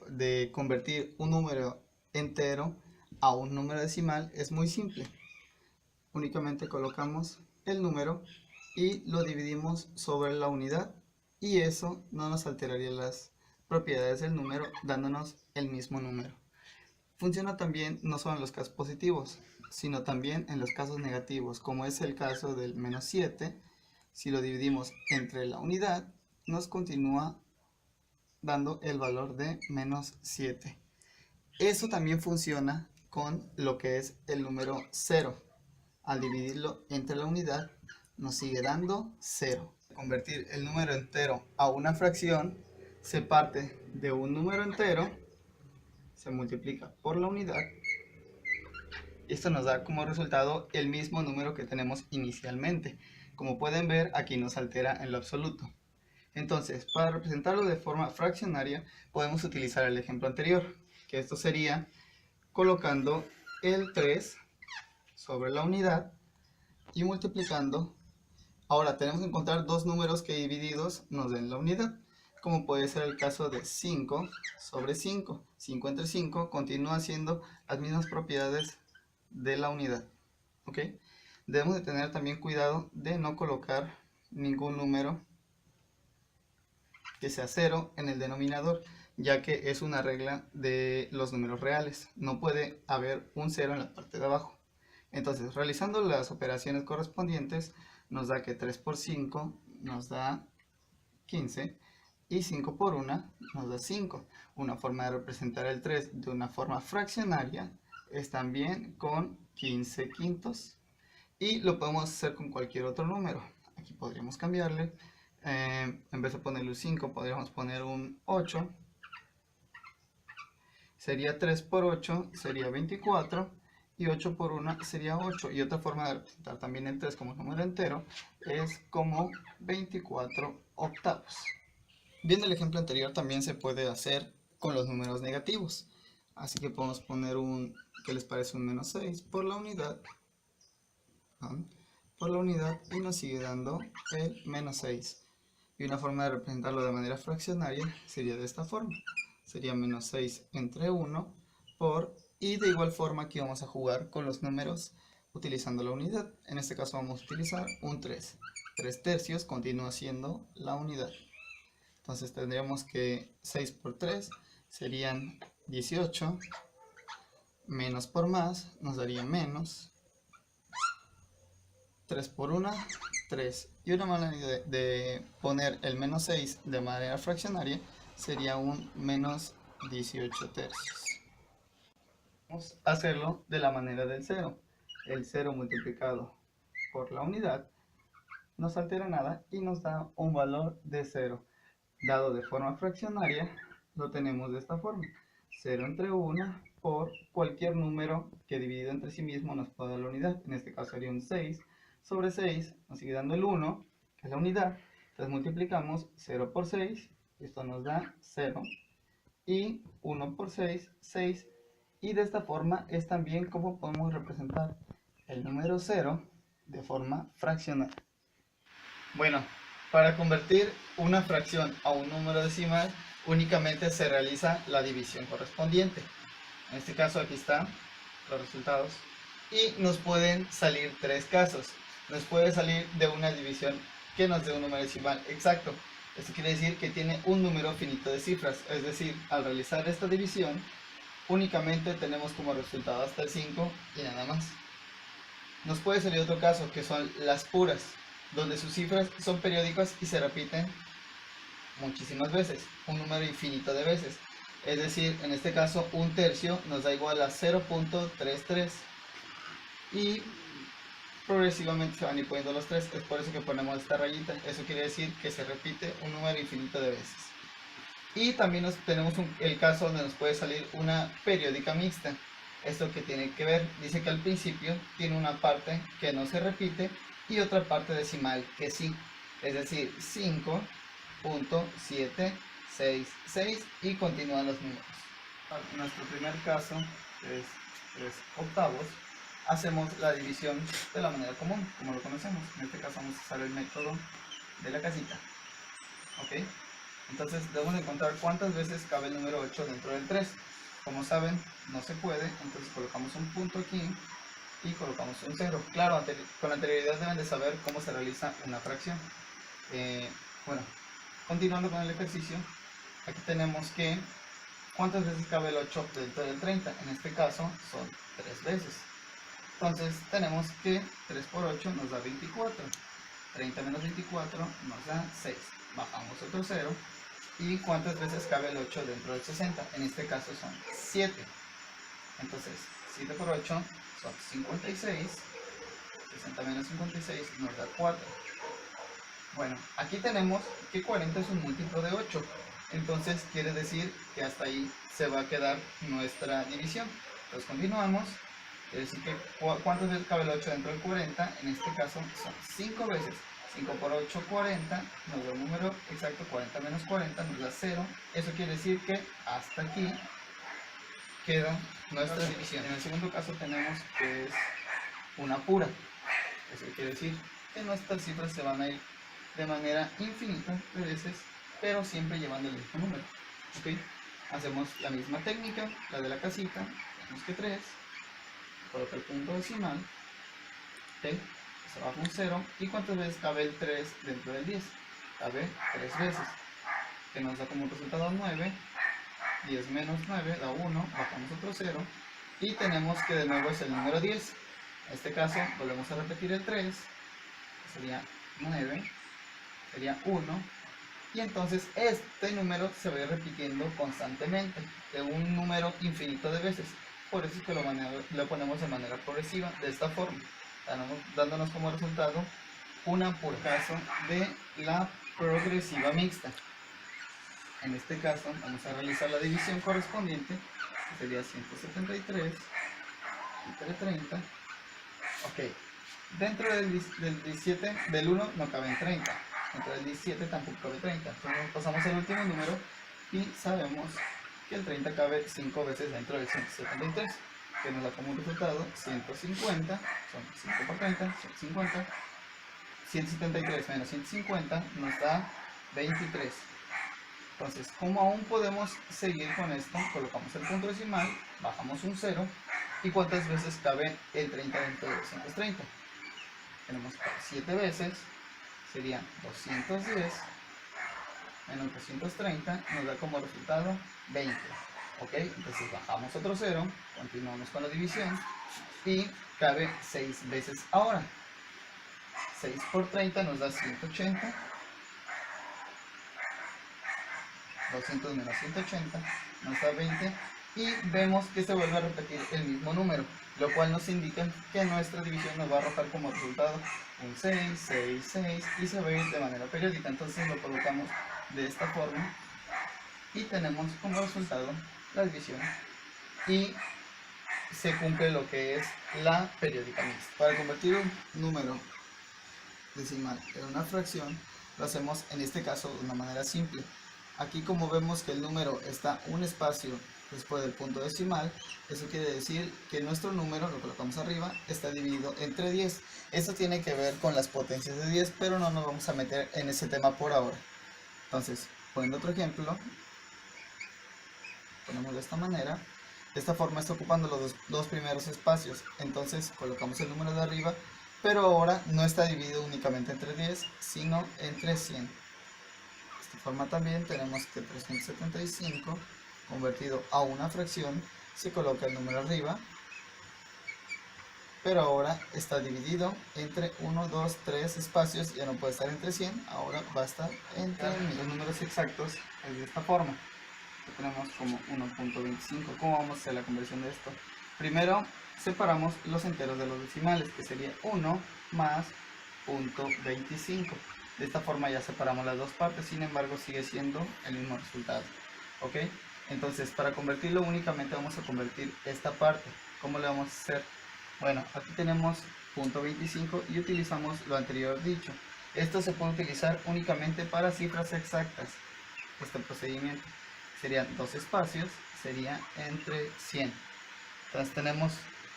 De convertir un número entero a un número decimal es muy simple. Únicamente colocamos el número y lo dividimos sobre la unidad, y eso no nos alteraría las propiedades del número, dándonos el mismo número. Funciona también no solo en los casos positivos, sino también en los casos negativos, como es el caso del menos 7. Si lo dividimos entre la unidad, nos continúa dando el valor de menos 7. Eso también funciona con lo que es el número 0. Al dividirlo entre la unidad, nos sigue dando 0. Convertir el número entero a una fracción, se parte de un número entero, se multiplica por la unidad. Esto nos da como resultado el mismo número que tenemos inicialmente. Como pueden ver, aquí no se altera en lo absoluto. Entonces, para representarlo de forma fraccionaria, podemos utilizar el ejemplo anterior, que esto sería colocando el 3 sobre la unidad y multiplicando. Ahora tenemos que encontrar dos números que divididos nos den la unidad, como puede ser el caso de 5 sobre 5. 5 entre 5 continúa siendo las mismas propiedades de la unidad. ¿Ok? Debemos de tener también cuidado de no colocar ningún número que sea 0 en el denominador, ya que es una regla de los números reales. No puede haber un 0 en la parte de abajo. Entonces, realizando las operaciones correspondientes, nos da que 3 por 5 nos da 15 y 5 por 1 nos da 5. Una forma de representar el 3 de una forma fraccionaria es también con 15 quintos, y lo podemos hacer con cualquier otro número. Aquí podríamos cambiarle, en vez de ponerle un 5 podríamos poner un 8. Sería 3 por 8 sería 24, y 8 por 1 sería 8. Y otra forma de representar también el 3 como número entero es como 24 octavos. Viendo el ejemplo anterior, también se puede hacer con los números negativos. Así que podemos poner un, ¿qué les parece? Un menos 6 por la unidad. Y nos sigue dando el menos 6. Y una forma de representarlo de manera fraccionaria sería de esta forma. Sería menos 6 entre 1 por, y de igual forma aquí vamos a jugar con los números utilizando la unidad. En este caso vamos a utilizar un 3. 3 tercios continúa siendo la unidad. Entonces tendríamos que 6 por 3 serían 18, menos por más nos daría menos, 3 por 1, 3. Y una manera de poner el menos 6 de manera fraccionaria sería un menos 18 tercios. Vamos a hacerlo de la manera del 0. El 0 multiplicado por la unidad no se altera nada y nos da un valor de 0. Dado de forma fraccionaria, lo tenemos de esta forma. 0 entre 1 por cualquier número que dividido entre sí mismo nos pueda dar la unidad. En este caso sería un 6 sobre 6, nos sigue dando el 1, que es la unidad. Entonces multiplicamos 0 por 6, esto nos da 0. Y 1 por 6, 6. Y de esta forma es también como podemos representar el número 0 de forma fraccionaria. Bueno, para convertir una fracción a un número decimal, únicamente se realiza la división correspondiente. En este caso aquí están los resultados. Y nos pueden salir tres casos. Nos puede salir de una división que nos dé un número decimal exacto. Esto quiere decir que tiene un número finito de cifras. Es decir, al realizar esta división, únicamente tenemos como resultado hasta el 5 y nada más. Nos puede salir otro caso, que son las puras, donde sus cifras son periódicas y se repiten muchísimas veces, un número infinito de veces. Es decir, en este caso un tercio nos da igual a 0.33, y progresivamente se van a ir poniendo los 3, es por eso que ponemos esta rayita. Eso quiere decir que se repite un número infinito de veces. Y también tenemos el caso donde nos puede salir una periódica mixta. ¿Esto que tiene que ver? Dice que al principio tiene una parte que no se repite y otra parte decimal que sí. Es decir, 5.766 y continúan los números. En nuestro primer caso, que es 3 octavos, hacemos la división de la manera común, como lo conocemos. En este caso vamos a usar el método de la casita. ¿Ok? Entonces debemos encontrar cuántas veces cabe el número 8 dentro del 3. Como saben, no se puede, entonces colocamos un punto aquí y colocamos un 0. Claro, con anterioridad deben de saber cómo se realiza una fracción. Bueno, continuando con el ejercicio, aquí tenemos que ¿cuántas veces cabe el 8 dentro del 30? En este caso son 3 veces. Entonces tenemos que 3 por 8 nos da 24. 30 menos 24 nos da 6. Bajamos otro 0. ¿Y cuántas veces cabe el 8 dentro del 60? En este caso son 7. Entonces 7 por 8 son 56. 60 menos 56 nos da 4. Bueno, aquí tenemos que 40 es un múltiplo de 8. Entonces quiere decir que hasta ahí se va a quedar nuestra división. Entonces continuamos. Quiere decir que ¿cuántas veces cabe el 8 dentro del 40? En este caso son 5 veces. 5 por 8, 40. Nos da un número exacto. 40 menos 40 nos da 0. Eso quiere decir que hasta aquí queda nuestra división. En el segundo caso tenemos que es una pura. Eso quiere decir que nuestras cifras se van a ir de manera infinita de veces, pero siempre llevando el mismo número. ¿Okay? Hacemos la misma técnica, la de la casita. Tenemos que 3, coloca el punto decimal, ¿okay? Se baja un 0. ¿Y cuántas veces cabe el 3 dentro del 10? Cabe 3 veces, que nos da como resultado 9. 10 menos 9 da 1, bajamos otro 0. Y tenemos que de nuevo es el número 10. En este caso volvemos a repetir el 3, sería 9, sería 1. Y entonces este número se va a ir repitiendo constantemente, de un número infinito de veces. Por eso es que lo ponemos de manera progresiva, de esta forma, dándonos como resultado una por caso de la progresiva mixta. En este caso vamos a realizar la división correspondiente, que sería 173 entre 30. Ok, dentro del 17, del 1 no caben 30. Dentro del 17 tampoco cabe 30. Entonces pasamos al último número y sabemos que el 30 cabe 5 veces dentro del 173, que nos da como resultado 150, son 5 por 30, son 50. 173 menos 150 nos da 23. Entonces, como aún podemos seguir con esto, colocamos el punto decimal, bajamos un 0. ¿Y cuántas veces cabe el 30 dentro de 230? Tenemos 7 veces. Serían 210 menos 230, nos da como resultado 20. Ok, entonces bajamos otro 0, continuamos con la división y cabe 6 veces ahora. 6 por 30 nos da 180. 200 menos 180 nos da 20. Y vemos que se vuelve a repetir el mismo número, lo cual nos indica que nuestra división nos va a arrojar como resultado un 6, 6, 6 y se va a ir de manera periódica. Entonces lo colocamos de esta forma y tenemos como resultado la división y se cumple lo que es la periódica mixta. Para convertir un número decimal en una fracción lo hacemos en este caso de una manera simple. Aquí como vemos que el número está un espacio después del punto decimal, eso quiere decir que nuestro número, lo colocamos arriba, está dividido entre 10. Esto tiene que ver con las potencias de 10, pero no nos vamos a meter en ese tema por ahora. Entonces, poniendo otro ejemplo, ponemos de esta manera. De esta forma está ocupando los dos primeros espacios. Entonces colocamos el número de arriba, pero ahora no está dividido únicamente entre 10, sino entre 100. De esta forma también tenemos que 375 convertido a una fracción, se coloca el número arriba, pero ahora está dividido entre 1, 2, 3 espacios, ya no puede estar entre 100, ahora va a estar entre los números exactos, es de esta forma. Lo tenemos como 1.25. ¿Cómo vamos a hacer la conversión de esto? Primero separamos los enteros de los decimales, que sería 1 más 0.25. De esta forma ya separamos las dos partes, sin embargo sigue siendo el mismo resultado. ¿Ok? Entonces, para convertirlo únicamente vamos a convertir esta parte. ¿Cómo le vamos a hacer? Bueno, aquí tenemos 0.25 y utilizamos lo anterior dicho. Esto se puede utilizar únicamente para cifras exactas. Este procedimiento serían dos espacios, sería entre 100. Entonces tenemos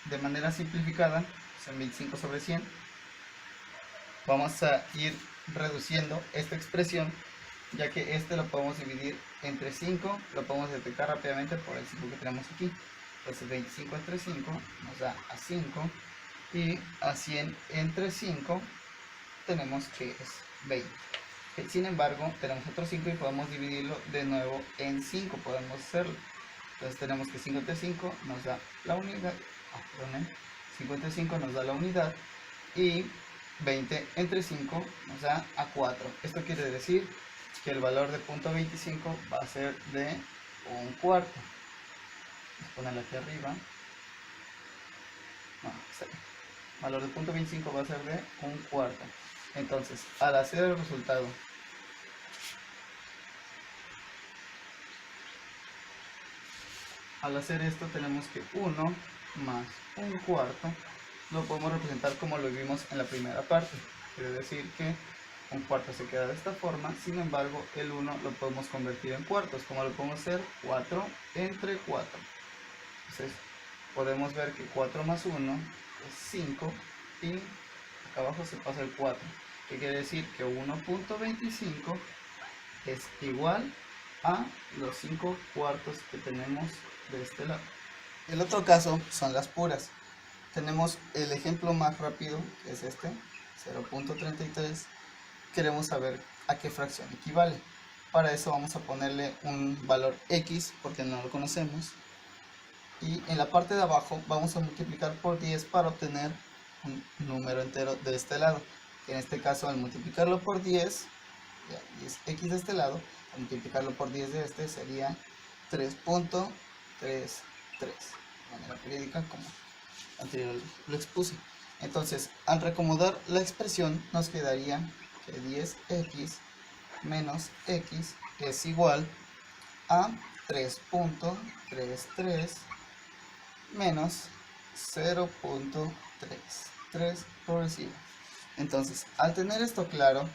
de manera simplificada, son 25 sobre 100. Vamos a ir reduciendo esta expresión ya que este lo podemos dividir entre 5, lo podemos detectar rápidamente por el 5 que tenemos aquí. Entonces 25 entre 5 nos da a 5, y a 100 entre 5 tenemos que es 20. Sin embargo, tenemos otro 5 y podemos dividirlo de nuevo en 5, podemos hacerlo. Entonces tenemos que 5 entre 5 nos da la unidad, 5 entre 5 nos da la unidad, y 20 entre 5 nos da a 4. Esto quiere decir que el valor de .25 va a ser de un cuarto. Vamos a ponerlo aquí arriba. No, el valor de .25 va a ser de un cuarto. Entonces, al hacer el resultado al hacer esto, tenemos que 1 más un cuarto lo podemos representar como lo vimos en la primera parte. Quiere decir que un cuarto se queda de esta forma. Sin embargo, el 1 lo podemos convertir en cuartos. ¿Cómo lo podemos hacer? 4 entre 4. Entonces podemos ver que 4 más 1 es 5, y acá abajo se pasa el 4, que quiere decir que 1.25 es igual a los 5 cuartos que tenemos de este lado. El otro caso son las puras. Tenemos el ejemplo más rápido, que es este, 0.33. Queremos saber a qué fracción equivale. Para eso vamos a ponerle un valor x, porque no lo conocemos. Y en la parte de abajo vamos a multiplicar por 10 para obtener un número entero de este lado. En este caso, al multiplicarlo por 10, 10x de este lado, al multiplicarlo por 10 de este sería 3.33, de manera periódica como anterior lo expuse. Entonces, al reacomodar la expresión, nos quedaría que 10x menos x es igual a 3.33 menos 0.33 progresivo. Entonces, al tener esto claro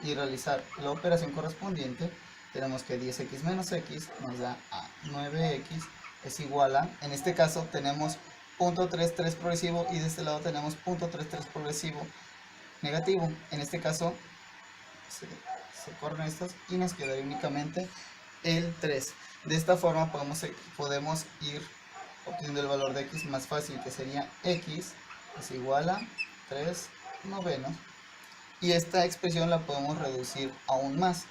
y realizar la operación correspondiente, tenemos que 10x menos x nos da a 9x es igual a, en este caso tenemos 0.33 progresivo y de este lado tenemos 0.33 progresivo negativo. En este caso se corren estos y nos quedaría únicamente el 3. De esta forma podemos ir obteniendo el valor de x más fácil, que sería x es igual a 3 novenos, y esta expresión la podemos reducir aún más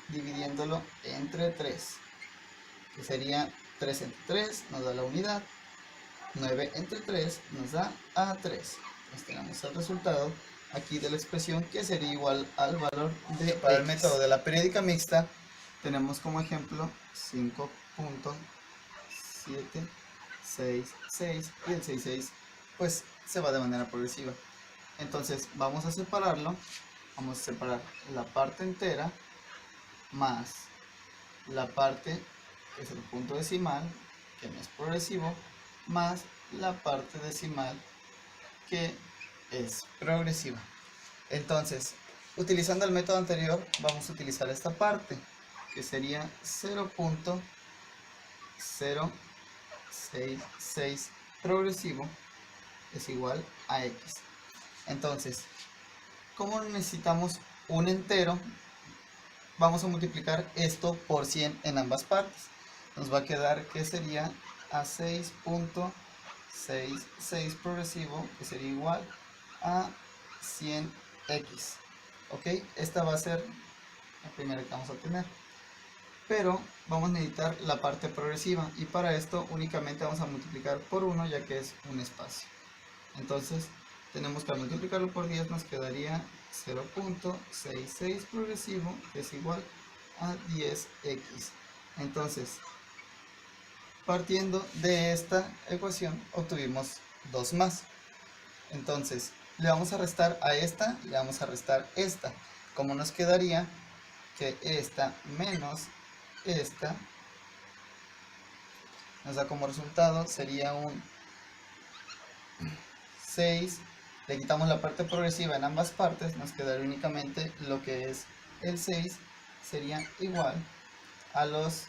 dividiéndolo entre 3, que sería 3 entre 3 nos da la unidad, 9 entre 3 nos da a 3. Entonces tenemos el resultado aquí de la expresión, que sería igual al valor de para el método de la periódica mixta. Tenemos como ejemplo 5.766, y el 66 pues se va de manera progresiva. Entonces vamos a separarlo. Vamos a separar la parte entera más la parte que es el punto decimal, que no es progresivo, más la parte decimal, que es progresiva. Entonces, utilizando el método anterior, vamos a utilizar esta parte, que sería 0.066 progresivo es igual a x. Entonces, como necesitamos un entero, vamos a multiplicar esto por 100 en ambas partes. Nos va a quedar que sería a 6.66 progresivo, que sería igual a 100x. Ok, esta va a ser la primera que vamos a tener. Pero vamos a necesitar la parte progresiva, y para esto únicamente vamos a multiplicar por 1, ya que es un espacio. Entonces tenemos que multiplicarlo por 10, nos quedaría 0.66 progresivo, que es igual a 10x. Entonces, partiendo de esta ecuación, obtuvimos 2 más. Entonces, le vamos a restar a esta, le vamos a restar esta. Como nos quedaría que esta menos esta nos da como resultado, sería un 6, le quitamos la parte progresiva en ambas partes, nos quedaría únicamente lo que es el 6, sería igual a los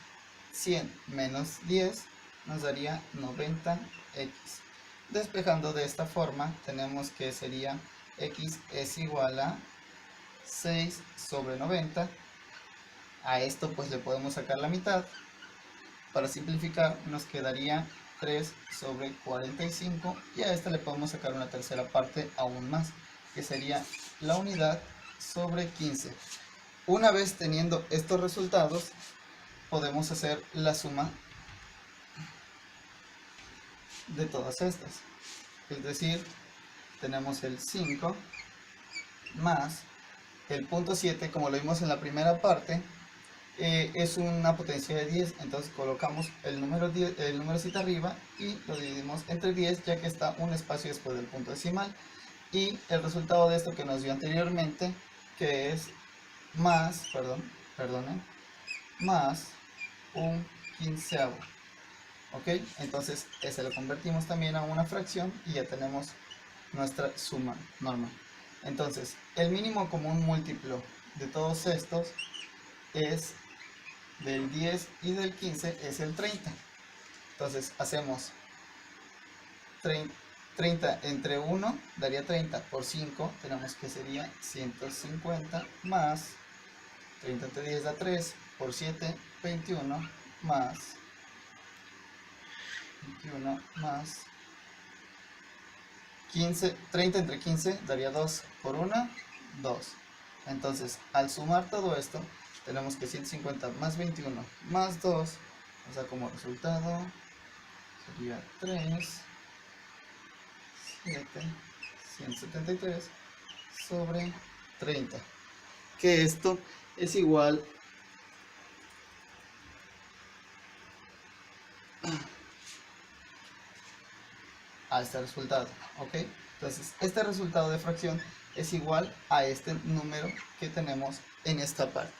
100 menos 10, nos daría 90x. Despejando de esta forma, tenemos que sería x es igual a 6 sobre 90. A esto pues le podemos sacar la mitad. Para simplificar nos quedaría 3 sobre 45 y a esta le podemos sacar una tercera parte aún más, que sería la unidad sobre 15. Una vez teniendo estos resultados, podemos hacer la suma de todas estas. Es decir, tenemos el 5 más el punto 7, como lo vimos en la primera parte, es una potencia de 10, entonces colocamos el número 10, el número 7 arriba y lo dividimos entre 10, ya que está un espacio después del punto decimal, y el resultado de esto que nos dio anteriormente, que es más, más un quinceavo. Ok, entonces ese lo convertimos también a una fracción y ya tenemos nuestra suma normal. Entonces el mínimo común múltiplo de todos estos es del 10 y del 15 es el 30. Entonces hacemos 30 entre 1 daría 30 por 5, tenemos que sería 150 más 30 entre 10 da 3 por 7, 21 más 21 más 15, 30 entre 15 daría 2 por 1, 2. Entonces al sumar todo esto tenemos que 150 más 21 más 2 nos da como resultado sería 3, 7, 173 sobre 30, que esto es igual a este resultado, ¿ok? Entonces este resultado de fracción es igual a este número que tenemos en esta parte.